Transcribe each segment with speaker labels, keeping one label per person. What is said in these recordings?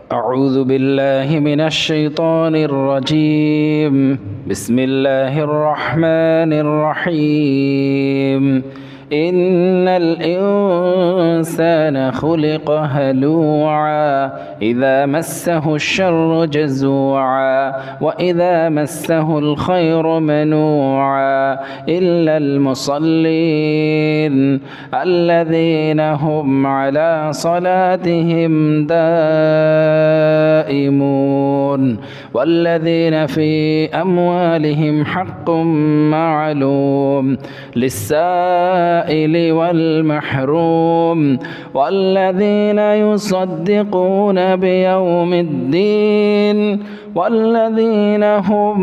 Speaker 1: أعوذ بالله من الشيطان الرجيم. بسم الله الرحمن الرحيم. إن الإنسان خلق هلوعا إذا مسه الشر جزوعا وإذا مسه الخير منوعا إلا المصلين الذين هم على صلاتهم دائمون والذين في أموالهم حق معلوم للسائل والمحروم والذين يصدقون بيوم الدين والذين هم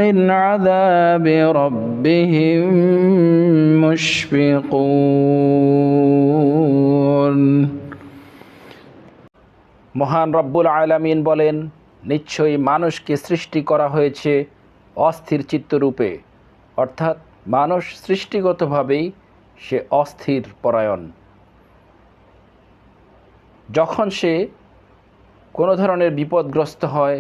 Speaker 1: من عذاب ربهم مشفقون। মহান রব্বুল আলামিন বলেন, নিশ্চয়ই মানুষকে সৃষ্টি করা হয়েছে অস্থির চিত্তরূপে, অর্থাৎ মানুষ সৃষ্টিগতভাবেই সে অস্থির পরায়ণ। যখন সে কোনো ধরনের বিপদগ্রস্ত হয়,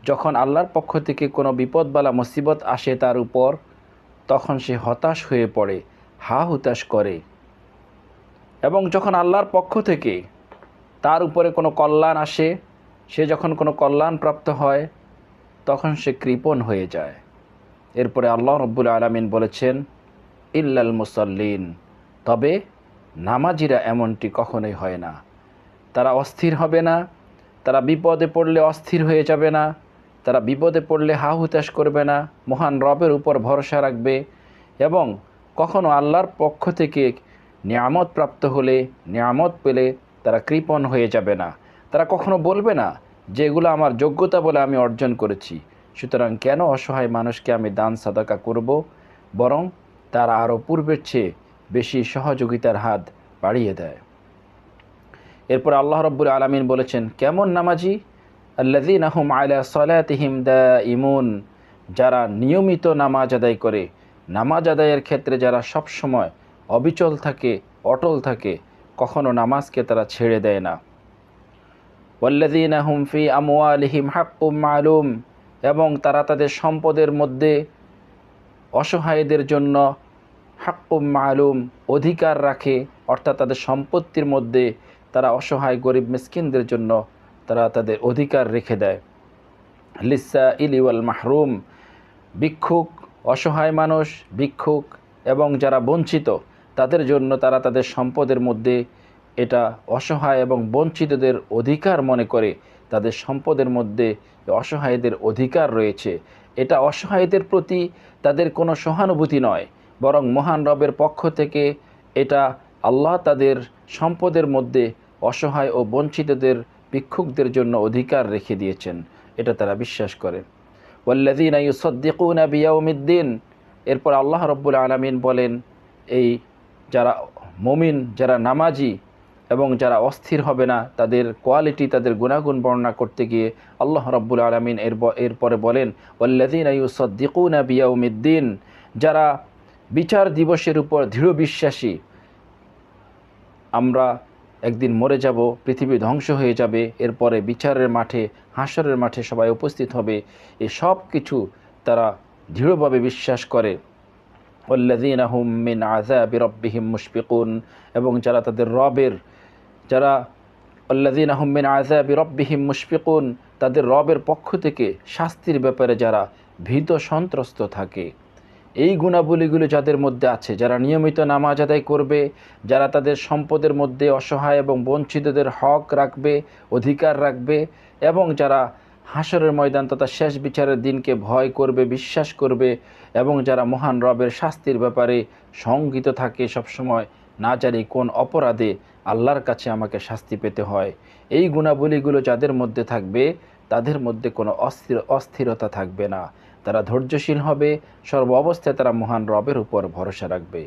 Speaker 1: যখন আল্লাহর পক্ষ থেকে কোনো বিপদবালা মুসিবত আসে তার উপর, তখন সে হতাশ হয়ে পড়ে, হা হুতাশ করে। এবং যখন আল্লাহর পক্ষ থেকে তার উপরে কোনো কল্যাণ আসে, সে যখন কোনো কল্যাণ প্রাপ্ত হয়, তখন সে কৃপণ হয়ে যায়। এরপরে আল্লাহ রব্বুল আলামিন বলেছেন, ইল্লাল মুসাল্লিন, তবে নামাজিরা এমনটি কখনোই হয় না। তারা অস্থির হবে না, তারা বিপদে পড়লে অস্থির হয়ে যাবে না, তারা বিপদে পড়লে হা হুতাশ করবে না, মহান রবের উপর ভরসা রাখবে। এবং কখনো আল্লাহর পক্ষ থেকে নিয়ামত প্রাপ্ত হলে, নিয়ামত পেলে তারা কৃপণ হয়ে যাবে না। তারা কখনো বলবে না যে এগুলো আমার যোগ্যতা বলে আমি অর্জন করেছি, সুতরাং কেন অসহায় মানুষকে আমি দান সাদাকা করব, বরং তারা আরও পূর্বের চেয়ে বেশি সহযোগিতার হাত বাড়িয়ে দেয়। এরপর আল্লাহ রব্বুল আলামিন বলেছেন, কেমন নামাজি? আল্লাযীনা হুম আলা সালাতিহিম দাঈমুন, যারা নিয়মিত নামাজ আদায় করে, নামাজ আদায়ের ক্ষেত্রে যারা সব সময় অবিচল থাকে, অটল থাকে, কখনো নামাজকে তারা ছেড়ে দেয় না। ওয়াল্লাযীনা হুম ফি আমওয়ালিহিম হাক্কুম মালুম, এবং তারা তাদের সম্পদের মধ্যে অসহায়দের জন্য হাক্কুম মালুম, অধিকার রাখে, অর্থাৎ তাদের সম্পত্তির মধ্যে তারা অসহায় গরিব মিসকিনদের জন্য তারা তাদের অধিকার রেখে দেয়। লিসাইলি ওয়াল মাহরুম, ভিক্ষুক, অসহায় মানুষ, ভিক্ষুক এবং যারা বঞ্চিত, তাদের জন্য তারা তাদের সম্পদের মধ্যে এটা অসহায় এবং বঞ্চিতদের অধিকার মনে করে, তাদের সম্পদের মধ্যে অসহায়দের অধিকার রয়েছে। এটা অসহায়দের প্রতি তাদের কোনো সহানুভূতি নয়, বরং মহান রবের পক্ষ থেকে এটা আল্লাহ তাদের সম্পদের মধ্যে অসহায় ও বঞ্চিতদের, ভিক্ষুকদের জন্য অধিকার রেখে দিয়েছেন, এটা তারা বিশ্বাস করে। ওয়াল্লাযীনা ইউসাদ্দিকুনা বিয়াউমিদ্দিন, এরপর আল্লাহ রব্বুল আলামিন বলেন, এই যারা মুমিন, যারা নামাজি এবং যারা অস্থির হবে না, তাদের কোয়ালিটি, তাদের গুণাগুণ বর্ণনা করতে গিয়ে আল্লাহ রব্বুল আলামিন এরপরে বলেন, ওয়াল্লাযীনা ইউসাদ্দিকুনা বিয়াউমিদ্দিন, যারা বিচার দিবসের উপর দৃঢ় বিশ্বাসী। আমরা একদিন মরে যাব, পৃথিবী ধ্বংস হয়ে যাবে, এরপরে বিচারের মাঠে, হাসরের মাঠে সবাই উপস্থিত হবে, এই সব কিছু তারা দৃঢ়ভাবে বিশ্বাস করে। ওয়াল্লাযীনা হুম মিন আযাবি রাব্বিহিম মুশফিকুন, এবং যারা তাদের রবের, যারা ওয়াল্লাযীনা হুম মিন আযাবি রাব্বিহিম মুশফিকুন, তাদের রবের পক্ষ থেকে শাস্তির ব্যাপারে যারা ভীত সন্ত্রস্ত থাকে। এই গুণাবলীগুলো যাদের মধ্যে আছে, যারা নিয়মিত নামাজ আদায় করবে, যারা তাদের সম্পদের মধ্যে অসহায় এবং বঞ্চিতদের হক রাখবে, অধিকার রাখবে, এবং যারা হাসরের ময়দান তথা শেষ বিচারের দিনকে ভয় করবে, বিশ্বাস করবে, এবং যারা মহান রবের শাস্তির ব্যাপারে শঙ্কিত থাকে সবসময়, না জানি কোন অপরাধে আল্লাহর কাছে আমাকে শাস্তি পেতে হয়, এই গুণাবলীগুলো যাদের মধ্যে থাকবে, তাদের মধ্যে কোনো অস্থিরতা থাকবে না। তারা ধৈর্যশীল হবে, সর্ব অবস্থায় তারা মহান রবের উপর ভরসা রাখবে।